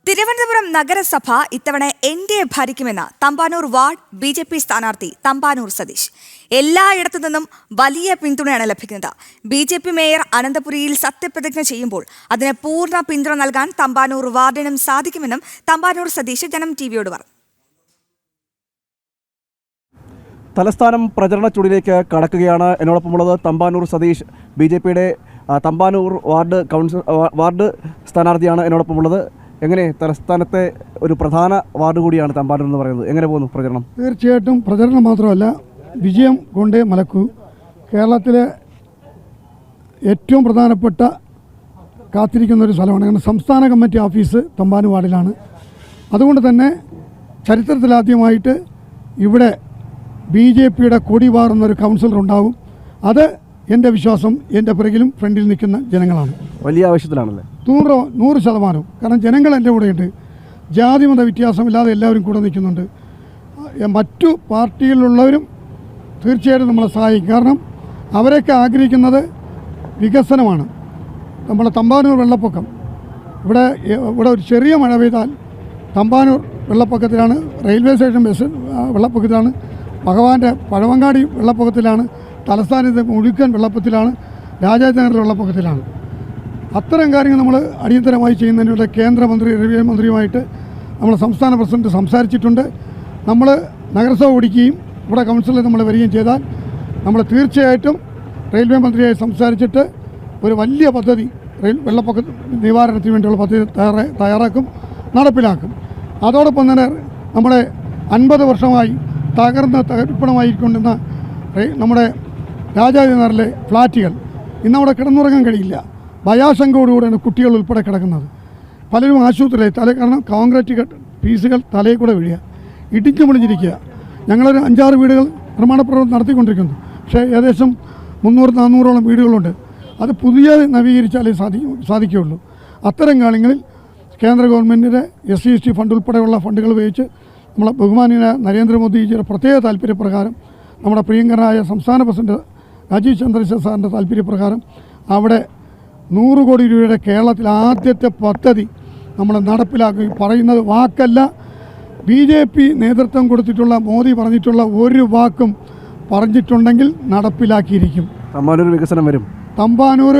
തിരുവനന്തപുരം നഗരസഭ ഇത്തവണ NDA ഭരിക്കുമെന്ന് Thampanoor ward BJP സ്ഥാനാർത്ഥി തമ്പാനൂർ സതീഷ്. എല്ലായിടത്തു നിന്നും വലിയ പിന്തുണയാണ് ലഭിക്കുന്നത്. BJP മേയർ അനന്തപുരിയിൽ സത്യപ്രതിജ്ഞ ചെയ്യുമ്പോൾ അതിന് പൂർണ്ണ പിന്തുണ നൽകാൻ തമ്പാനൂർ വാർഡിനും സാധിക്കുമെന്നും തമ്പാനൂർ സതീഷ് ജനം TVയോട് പറഞ്ഞു. തലസ്ഥാനം പ്രചരണ ചുടിലേക്ക് കടക്കുകയാണ്. എന്നോടൊപ്പമുള്ളത് തമ്പാനൂർ സതീഷ്, BJPയുടെ തമ്പാനൂർ വാർഡ് സ്ഥാനാർത്ഥിയാണ് എന്നോടൊപ്പമുള്ളത്. എങ്ങനെ തലസ്ഥാനത്തെ ഒരു പ്രധാന വാർഡ് കൂടിയാണ് തമ്പാനൂർ എന്ന് പറയുന്നത്, എങ്ങനെ പോകുന്നു പ്രചരണം? തീർച്ചയായിട്ടും പ്രചരണം മാത്രമല്ല, വിജയം കൊണ്ടേ മലക്കൂ. കേരളത്തിലെ ഏറ്റവും പ്രധാനപ്പെട്ട കാത്തിരിക്കുന്ന ഒരു സ്ഥലമാണ്. കാരണം സംസ്ഥാന കമ്മിറ്റി ഓഫീസ് തമ്പാനൂർ വാർഡിലാണ്. അതുകൊണ്ട് തന്നെ ചരിത്രത്തിലാദ്യമായിട്ട് ഇവിടെ BJPയുടെ കൊടി പാറുന്നൊരു കൗൺസിലർ ഉണ്ടാവും. അത് എൻ്റെ വിശ്വാസം എൻ്റെ പിറകിലും ഫ്രണ്ടിൽ നിൽക്കുന്ന ജനങ്ങളാണ്. വലിയ ആവശ്യത്തിലാണല്ലേ? 100%. കാരണം ജനങ്ങൾ എൻ്റെ കൂടെയുണ്ട്. ജാതി മത വ്യത്യാസമില്ലാതെ എല്ലാവരും കൂടെ നിൽക്കുന്നുണ്ട്. മറ്റു പാർട്ടിയിലുള്ളവരും തീർച്ചയായിട്ടും നമ്മളെ സഹായിക്കും. കാരണം അവരൊക്കെ ആഗ്രഹിക്കുന്നത് വികസനമാണ്. നമ്മളെ തമ്പാനൂർ വെള്ളപ്പൊക്കം, ഇവിടെ ഒരു ചെറിയ മഴ പെയ്താൽ തമ്പാനൂർ വെള്ളപ്പൊക്കത്തിലാണ്, റെയിൽവേ സ്റ്റേഷൻ ബസ് വെള്ളപ്പൊക്കത്തിലാണ്, ഭഗവാന്റെ പഴവങ്ങാടി വെള്ളപ്പൊക്കത്തിലാണ്, തലസ്ഥാനത്തെ മുഴുക്കൻ വെള്ളപ്പൊക്കത്തിലാണ്, രാജാനഗർ വെള്ളപ്പൊക്കത്തിലാണ്. അത്തരം കാര്യങ്ങൾ നമ്മൾ അടിയന്തരമായി ചെയ്യുന്നതിനുള്ള കേന്ദ്രമന്ത്രി റെയിൽവേ മന്ത്രിയുമായിട്ട് നമ്മൾ സംസ്ഥാന പ്രസിഡന്റ് സംസാരിച്ചിട്ടുണ്ട്. നമ്മൾ നഗരസഭ ഓടിക്കുകയും ഇവിടെ കൗൺസിലിൽ നമ്മൾ വരികയും ചെയ്താൽ നമ്മൾ തീർച്ചയായിട്ടും റെയിൽവേ മന്ത്രിയായി സംസാരിച്ചിട്ട് ഒരു വലിയ പദ്ധതി വെള്ളപ്പൊക്ക നിവാരണത്തിന് വേണ്ടിയുള്ള പദ്ധതി തയ്യാറാക്കും, നടപ്പിലാക്കും. അതോടൊപ്പം തന്നെ നമ്മുടെ 50 വർഷമായി തകർപ്പണമായിക്കൊണ്ടിരുന്ന നമ്മുടെ രാജാനഗറിലെ ഫ്ലാറ്റുകൾ ഇന്നവിടെ കിടന്നുറങ്ങാൻ കഴിയില്ല. ഭയാശങ്കയോടുകൂടെയാണ് കുട്ടികൾ ഉൾപ്പെടെ കിടക്കുന്നത്. പലരും ആശുപത്രിയിൽ കാരണം കോൺക്രീറ്റ് പീസുകൾ തലയിൽ കൂടെ വീഴുക, ഇടിച്ചു പൊളിഞ്ഞിരിക്കുക. ഞങ്ങളൊരു 5-6 വീടുകൾ നിർമ്മാണ പ്രവർത്തനം നടത്തിക്കൊണ്ടിരിക്കുന്നു. പക്ഷേ ഏകദേശം 300-400ഓളം വീടുകളുണ്ട്. അത് പുതിയ നവീകരിച്ചാലേ സാധിക്കുകയുള്ളൂ. അത്തരം കാര്യങ്ങളിൽ കേന്ദ്ര ഗവൺമെൻറ്റിൻ്റെ SC/ST ഫണ്ട് ഉൾപ്പെടെയുള്ള ഫണ്ടുകൾ ഉപയോഗിച്ച് നമ്മളെ ബഹുമാനീയ നരേന്ദ്രമോദിജിയുടെ പ്രത്യേക താല്പര്യപ്രകാരം, നമ്മുടെ പ്രിയങ്കരനായ സംസ്ഥാന പ്രസിഡന്റ് രാജീവ് ചന്ദ്രശേഖർ സാറിൻ്റെ താല്പര്യപ്രകാരം അവിടെ 100 കോടി രൂപയുടെ കേരളത്തിൽ ആദ്യത്തെ പദ്ധതി നമ്മൾ നടപ്പിലാക്കി. പറയുന്നത് വാക്കല്ല, BJP നേതൃത്വം കൊടുത്തിട്ടുള്ള മോദി പറഞ്ഞിട്ടുള്ള ഒരു വാക്കും പറഞ്ഞിട്ടുണ്ടെങ്കിൽ നടപ്പിലാക്കിയിരിക്കും. തമ്പാനൂർ വികസനം വരും, തമ്പാനൂർ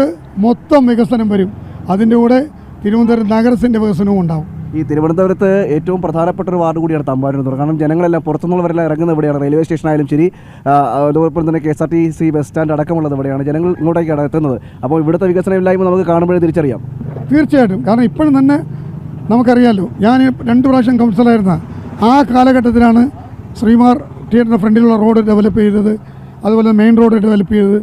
മൊത്തം വികസനം വരും. അതിൻ്റെ കൂടെ തിരുവനന്തപുരം നഗരത്തിൻ്റെ വികസനവും ഉണ്ടാവും. ഈ തിരുവനന്തപുരത്ത് ഏറ്റവും പ്രധാനപ്പെട്ട ഒരു വാർഡ് കൂടിയാണ് തമ്പാനൂർ. കാരണം ജനങ്ങളെല്ലാം പുറത്തുനിന്നുള്ളവരെല്ലാം ഇറങ്ങുന്നത് ഇവിടെയാണ്. റെയിൽവേ സ്റ്റേഷനായാലും ശരി, അതോടൊപ്പം തന്നെ KSRTC ബസ് സ്റ്റാൻഡ് അടക്കമുള്ളത് ഇവിടെയാണ്. ജനങ്ങൾ ഇങ്ങോട്ടേക്കാണ് എത്തുന്നത്. അപ്പോൾ ഇവിടുത്തെ വികസനമില്ലായ്മ നമുക്ക് കാണുമ്പോഴേ തിരിച്ചറിയാം. തീർച്ചയായിട്ടും. കാരണം ഇപ്പോഴും തന്നെ നമുക്കറിയാമല്ലോ, ഞാൻ 2 പ്രാവശ്യം കൗൺസിലറായിരുന്ന ആ കാലഘട്ടത്തിലാണ് ശ്രീമാർ തിയേറ്ററിൻ്റെ ഫ്രണ്ടിലുള്ള റോഡ് ഡെവലപ്പ് ചെയ്തത്, അതുപോലെ മെയിൻ റോഡ് ഡെവലപ്പ് ചെയ്തത്.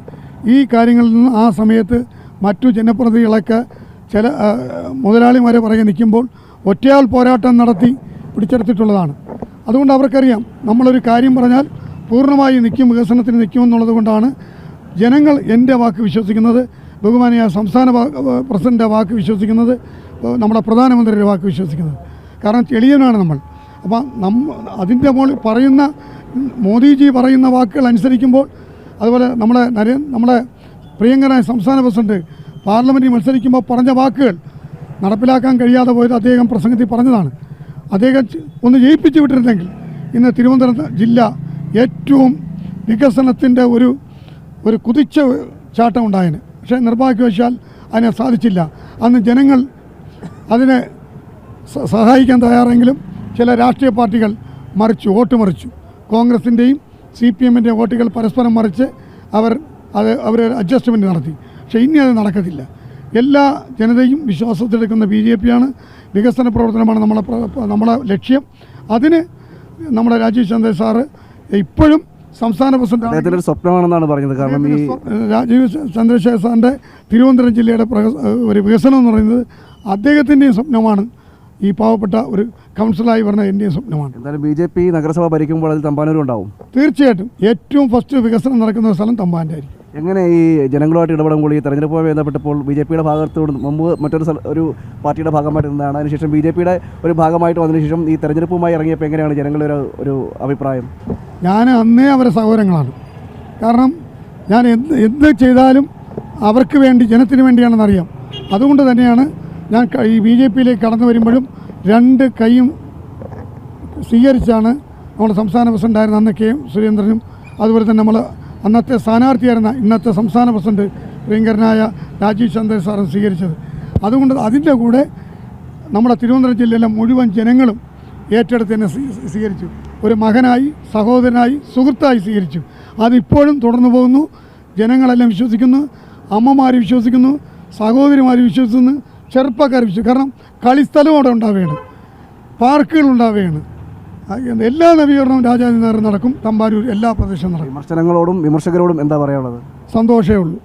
ഈ കാര്യങ്ങളിൽ നിന്ന് ആ സമയത്ത് മറ്റു ജനപ്രതിനിധികളൊക്കെ ചില മുതലാളിമാരെ പുറകെ നിൽക്കുമ്പോൾ ഒറ്റയാൾ പോരാട്ടം നടത്തി പിടിച്ചെടുത്തിട്ടുള്ളതാണ്. അതുകൊണ്ട് അവർക്കറിയാം നമ്മളൊരു കാര്യം പറഞ്ഞാൽ പൂർണ്ണമായി നിൽക്കും, വികസനത്തിന് നിൽക്കുമെന്നുള്ളത് കൊണ്ടാണ് ജനങ്ങൾ എൻ്റെ വാക്ക് വിശ്വസിക്കുന്നത്, ബഹുമാനിയായ സംസ്ഥാന പ്രസിഡൻ്റെ വാക്ക് വിശ്വസിക്കുന്നത്, നമ്മുടെ പ്രധാനമന്ത്രിയുടെ വാക്ക് വിശ്വസിക്കുന്നത്. കാരണം എളിയനാണ് നമ്മൾ. അപ്പം അതിൻ്റെ മുകളിൽ പറയുന്ന മോദിജി പറയുന്ന വാക്കുകൾ അനുസരിക്കുമ്പോൾ, അതുപോലെ നമ്മുടെ പ്രിയങ്കരനായ സംസ്ഥാന പ്രസിഡന്റ് പാർലമെൻറ്റിൽ മത്സരിക്കുമ്പോൾ പറഞ്ഞ വാക്കുകൾ നടപ്പിലാക്കാൻ കഴിയാതെ പോയത് അദ്ദേഹം പ്രസംഗത്തിൽ പറഞ്ഞതാണ്. അദ്ദേഹം ഒന്ന് ജയിപ്പിച്ചു വിട്ടിരുന്നെങ്കിൽ ഇന്ന് തിരുവനന്തപുരം ജില്ല ഏറ്റവും വികസനത്തിൻ്റെ ഒരു കുതിച്ച ചാട്ടം ഉണ്ടായേനെ. പക്ഷേ നിർഭാഗ്യവശാൽ അതിനെ സാധിച്ചില്ല. അന്ന് ജനങ്ങൾ അതിനെ സഹായിക്കാൻ തയ്യാറെങ്കിലും ചില രാഷ്ട്രീയ പാർട്ടികൾ വോട്ട് മറിച്ചു. കോൺഗ്രസിൻ്റെയും CPM-ൻ്റെയും വോട്ടുകൾ പരസ്പരം മറിച്ച് അവർ അഡ്ജസ്റ്റ്മെൻറ്റ് നടത്തി. പക്ഷേ ഇനി അത് നടക്കത്തില്ല. എല്ലാ ജനതയും വിശ്വാസത്തിലെടുക്കുന്ന BJP-യാണ്. വികസന പ്രവർത്തനമാണ് നമ്മളെ ലക്ഷ്യം. അതിന് നമ്മുടെ രാജീവ് ചന്ദ്രശേഖർ സാറ് ഇപ്പോഴും സംസ്ഥാന പ്രസിഡന്റ് സ്വപ്നമാണെന്നാണ് പറഞ്ഞത്. കാരണം ഈ രാജീവ് ചന്ദ്രശേഖർ സാറിൻ്റെ തിരുവനന്തപുരം ജില്ലയുടെ ഒരു വികസനം എന്ന് പറയുന്നത് അദ്ദേഹത്തിൻ്റെയും സ്വപ്നമാണ്. ഈ പാവപ്പെട്ട ഒരു കൗൺസിലായി പറഞ്ഞ എൻ്റെയും സ്വപ്നമാണ്. എന്തായാലും BJP നഗരസഭ ഭരിക്കുമ്പോൾ അതിൽ തമ്പാനൂർ ഉണ്ടാവും. തീർച്ചയായിട്ടും ഏറ്റവും ഫസ്റ്റ് വികസനം നടക്കുന്ന സ്ഥലം തമ്പാൻ്റെ ആയിരിക്കും. എങ്ങനെ ഈ ജനങ്ങളുമായിട്ട് ഇടപെടുമ്പോൾ ഈ തെരഞ്ഞെടുപ്പുമായി ബന്ധപ്പെട്ടപ്പോൾ BJP-യുടെ ഭാഗത്തോട് മുമ്പ് ഒരു പാർട്ടിയുടെ ഭാഗമായിട്ട് നിന്നാണ്, അതിനുശേഷം BJP-യുടെ ഒരു ഭാഗമായിട്ടും അതിനുശേഷം ഈ തെരഞ്ഞെടുപ്പുമായി ഇറങ്ങിയപ്പോൾ എങ്ങനെയാണ് ജനങ്ങളുടെ ഒരു അഭിപ്രായം? ഞാൻ അന്നേ അവരെ സഹോദരങ്ങളാണ്. കാരണം ഞാൻ എന്ത് ചെയ്താലും അവർക്ക് വേണ്ടി, ജനത്തിന് വേണ്ടിയാണെന്നറിയാം. അതുകൊണ്ട് തന്നെയാണ് ഞാൻ ഈ BJP-യിലേക്ക് കടന്നു വരുമ്പോഴും രണ്ട് കൈയും സ്വീകരിച്ചാണ് നമ്മുടെ സംസ്ഥാന പ്രസിഡൻ്റായിരുന്ന അന്ന് കെ സുരേന്ദ്രനും അതുപോലെ തന്നെ നമ്മൾ അന്നത്തെ സ്ഥാനാർത്ഥിയായിരുന്ന ഇന്നത്തെ സംസ്ഥാന പ്രസിഡന്റ് പ്രിയങ്കരനായ രാജീവ് ചന്ദ്രൻ സാറും സ്വീകരിച്ചത്. അതുകൊണ്ട് അതിൻ്റെ കൂടെ നമ്മുടെ തിരുവനന്തപുരം ജില്ലയിലെ മുഴുവൻ ജനങ്ങളും ഏറ്റെടുത്ത് തന്നെ സ്വീകരിച്ചു. ഒരു മകനായി, സഹോദരനായി, സുഹൃത്തായി സ്വീകരിച്ചു. അതിപ്പോഴും തുടർന്നു പോകുന്നു. ജനങ്ങളെല്ലാം വിശ്വസിക്കുന്നു, അമ്മമാർ വിശ്വസിക്കുന്നു, സഹോദരിമാർ വിശ്വസിക്കുന്നു, ചെറുപ്പക്കാർ വിശ്വസിക്കുന്നു. കാരണം കളിസ്ഥലം അവിടെ ഉണ്ടാവുകയാണ്, പാർക്കുകൾ ഉണ്ടാവുകയാണ്. എല്ലാ നവീകരണവും രാജാവിനേറെ നടക്കും. തമ്പാനൂർ എല്ലാ പ്രദേശവും നടക്കും. വിമർശനങ്ങളോടും വിമർശകരോടും എന്താ പറയാനുള്ളത്? സന്തോഷമേ ഉള്ളൂ.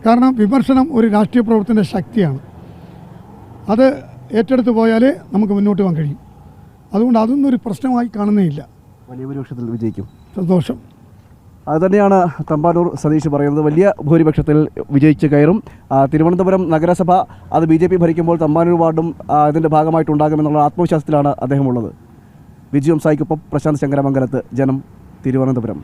കാരണം വിമർശനം ഒരു രാഷ്ട്രീയ പ്രവർത്തനത്തിൻ്റെ ശക്തിയാണ്. അത് ഏറ്റെടുത്ത് പോയാലേ നമുക്ക് മുന്നോട്ട് പോകാൻ കഴിയും. അതുകൊണ്ട് അതൊന്നും ഒരു പ്രശ്നമായി കാണുന്നേയില്ല. വലിയ ഭൂരിപക്ഷത്തിൽ വിജയിക്കും. സന്തോഷം. അതുതന്നെയാണ് തമ്പാനൂർ സതീഷ് പറയുന്നത്. വലിയ ഭൂരിപക്ഷത്തിൽ വിജയിച്ച് കയറും. തിരുവനന്തപുരം നഗരസഭ അത് BJP ഭരിക്കുമ്പോൾ തമ്പാനൂർ വാർഡും അതിൻ്റെ ഭാഗമായിട്ടുണ്ടാകുമെന്നുള്ള ആത്മവിശ്വാസത്തിലാണ് അദ്ദേഹമുള്ളത്. വിജയം സായിക്കൊപ്പം പ്രശാന്ത് ശങ്കരമംഗലത്ത്, ജനം, തിരുവനന്തപുരം.